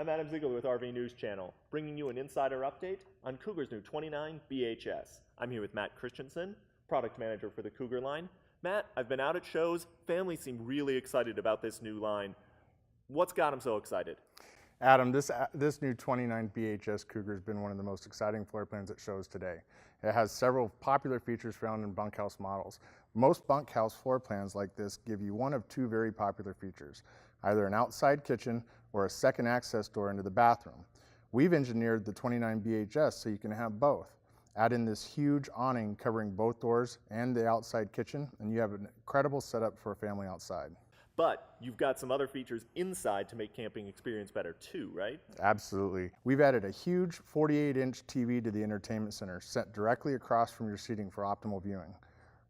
I'm Adam Ziegler with RV News Channel, bringing you an insider update on Cougar's new 29 BHS. I'm here with Matt Christensen, product manager for the Cougar line. Matt, I've been out at shows. Families seem really excited about this new line. What's got them so excited? Adam, this new 29 BHS Cougar has been one of the most exciting floor plans at shows today. It has several popular features found in bunkhouse models. Most bunkhouse floor plans like this give you one of two very popular features, either an outside kitchen or a second access door into the bathroom. We've engineered the 29 BHS so you can have both. Add in this huge awning covering both doors and the outside kitchen, and you have an incredible setup for a family outside. But you've got some other features inside to make camping experience better too, right? Absolutely. We've added a huge 48-inch TV to the entertainment center set directly across from your seating for optimal viewing.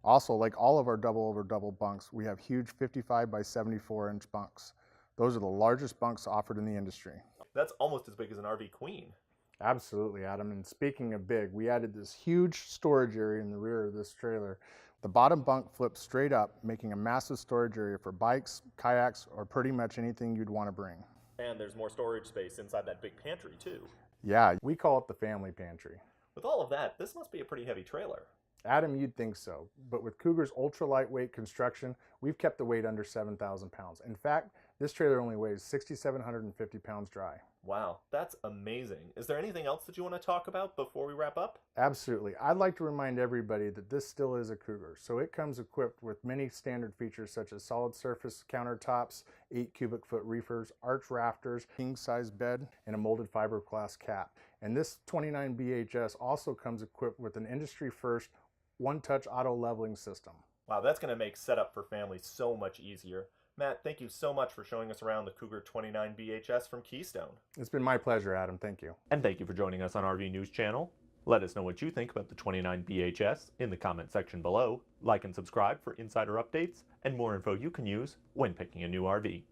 Also, like all of our double over double bunks, we have huge 55 by 74-inch bunks. Those are the largest bunks offered in the industry. That's almost as big as an RV queen. Absolutely, Adam. And speaking of big, we added this huge storage area in the rear of this trailer. The bottom bunk flips straight up, making a massive storage area for bikes, kayaks, or pretty much anything you'd want to bring. And there's more storage space inside that big pantry too. Yeah, we call it the family pantry. With all of that, this must be a pretty heavy trailer. Adam, you'd think so, but with Cougar's ultra lightweight construction, we've kept the weight under 7,000 pounds. In fact, this trailer only weighs 6,750 pounds dry. Wow, that's amazing. Is there anything else that you want to talk about before we wrap up? Absolutely. I'd like to remind everybody that this still is a Cougar, so it comes equipped with many standard features such as solid surface countertops, 8 cubic foot reefers, arch rafters, king-size bed, and a molded fiberglass cap. And this 29 BHS also comes equipped with an industry-first one-touch auto leveling system. Wow, that's going to make setup for families so much easier. Matt, thank you so much for showing us around the Cougar 29 BHS from Keystone. It's been my pleasure, Adam. Thank you. And thank you for joining us on RV News Channel. Let us know what you think about the 29 BHS in the comment section below. Like and subscribe for insider updates and more info you can use when picking a new RV.